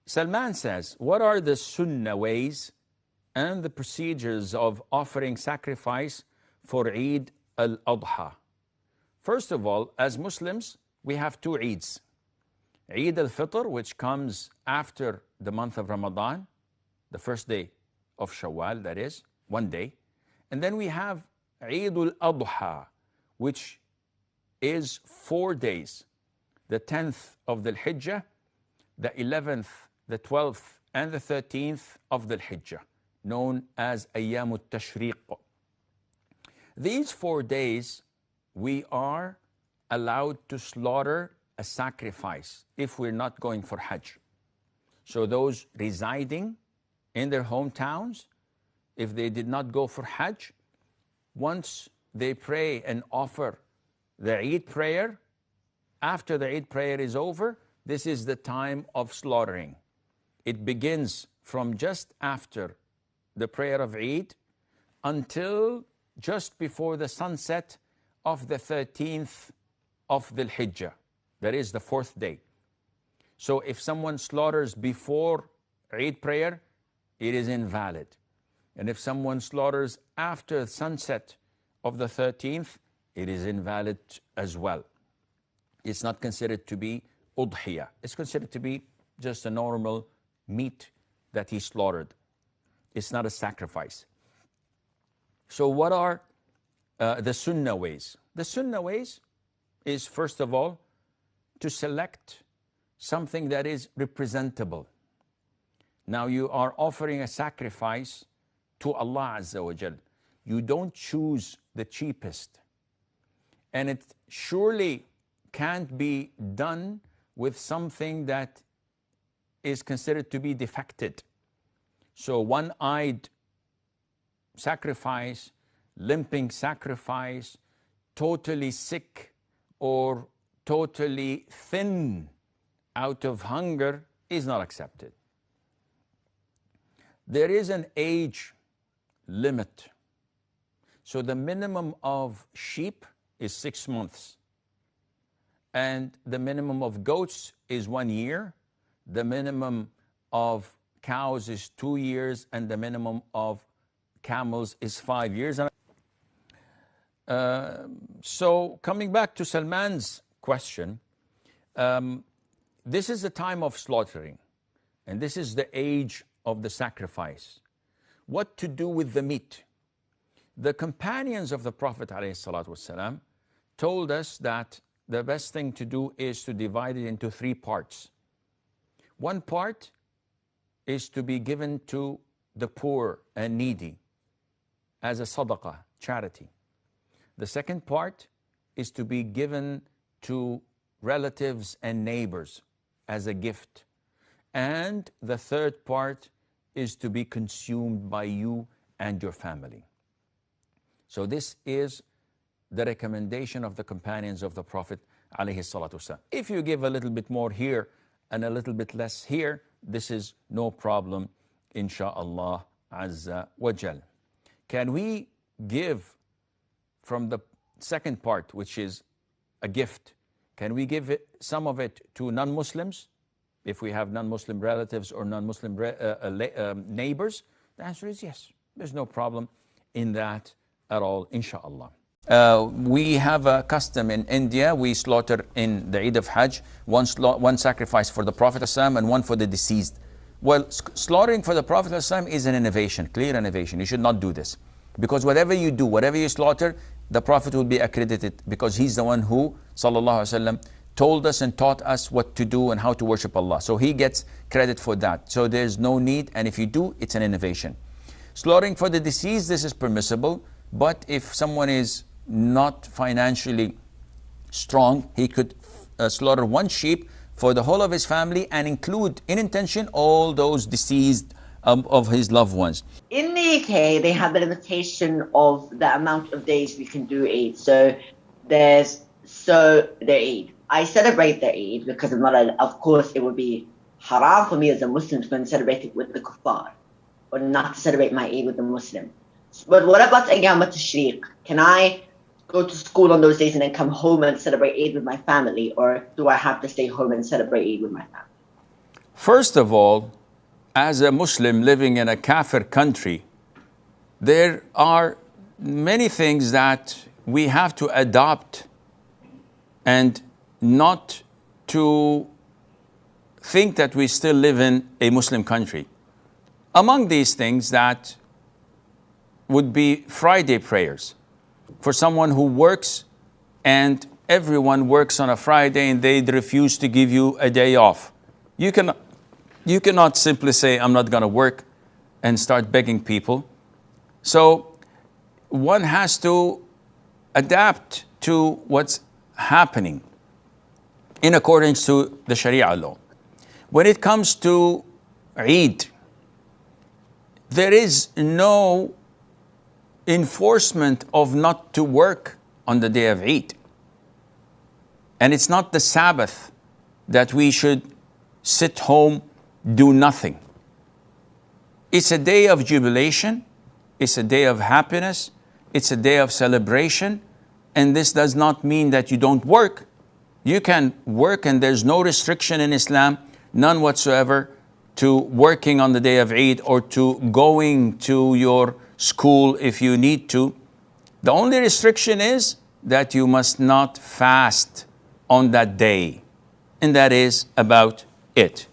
Salman says, what are the Sunnah ways and the procedures of offering sacrifice for Eid al-Adha? First of all, as Muslims, we have two Eids. Eid al-Fitr, which comes after the month of Ramadan, the first day of Shawwal, that is, one day. And then we have Eid al-Adha, which is 4 days, the 10th of the Hijjah, the 11th, the 12th, and the 13th of the Hijjah, known as Ayyam al-Tashriq. These 4 days, we are allowed to slaughter a sacrifice if we're not going for Hajj. So those residing in their hometowns, if they did not go for Hajj, once they pray and offer the Eid prayer, after the Eid prayer is over, this is the time of slaughtering. It begins from just after the prayer of Eid until just before the sunset of the 13th of the Hijjah. That is the 4th day. So if someone slaughters before Eid prayer, it is invalid. And if someone slaughters after sunset of the 13th, it is invalid as well. It's not considered to be Udhiya. It's considered to be just a normal meat that he slaughtered. It's not a sacrifice. So what are the Sunnah ways? The Sunnah ways is, first of all, to select something that is representable. Now you are offering a sacrifice to Allah Azza wa Jal. You don't choose the cheapest. And it surely can't be done with something that is considered to be defected. So one-eyed sacrifice, limping sacrifice, totally sick or totally thin out of hunger is not accepted. There is an age limit. So the minimum of sheep is 6 months. And the minimum of goats is 1 year. The minimum of cows is 2 years. And the minimum of camels is 5 years. So coming back to Salman's question, this is the time of slaughtering. And this is the age of the sacrifice. What to do with the meat? The companions of the Prophet ﷺ told us that the best thing to do is to divide it into 3 parts. One part is to be given to the poor and needy as a sadaqah, charity. The second part is to be given to relatives and neighbors as a gift. And the third part is to be consumed by you and your family. So this is the recommendation of the companions of the Prophet ﷺ. If you give a little bit more here and a little bit less here, this is no problem, insha'Allah Azza wa Jal. Can we give from the second part, which is a gift, can we give some of it to non-Muslims? If we have non-Muslim relatives or non-Muslim neighbors? The answer is yes. There's no problem in that at all, insha'Allah. We have a custom in India. We slaughter in the Eid of Hajj, one sacrifice for the Prophet ﷺ and one for the deceased. Well, slaughtering for the Prophet ﷺ is an innovation, clear innovation. You should not do this. Because whatever you do, whatever you slaughter, the Prophet will be accredited because he's the one who, sallallahu alaihi wasallam, told us and taught us what to do and how to worship Allah. So he gets credit for that. So there's no need, and if you do, it's an innovation. Slaughtering for the deceased, this is permissible, but if someone is not financially strong, he could slaughter one sheep for the whole of his family and include in intention all those deceased of his loved ones. In the UK, they have the limitation of the amount of days we can do Eid. So there's the Eid. I celebrate the Eid because I'm not of course it would be haram for me as a Muslim to go and celebrate it with the kuffar, or not to celebrate my Eid with the Muslim. But what about Ayyam al-Tashriq? Can I go to school on those days and then come home and celebrate Eid with my family, or do I have to stay home and celebrate Eid with my family? First of all, as a Muslim living in a kafir country, there are many things that we have to adopt and not to think that we still live in a Muslim country. Among these things that would be Friday prayers. For someone who works and everyone works on a Friday and they refuse to give you a day off. You cannot simply say, I'm not going to work and start begging people. So one has to adapt to what's happening in accordance to the Sharia law. When it comes to Eid, there is no enforcement of not to work on the day of Eid. And it's not the Sabbath that we should sit home, do nothing. It's a day of jubilation. It's a day of happiness. It's a day of celebration. And this does not mean that you don't work. You can work, and there's no restriction in Islam, none whatsoever, to working on the day of Eid or to going to your school if you need to. The only restriction is that you must not fast on that day. And that is about it.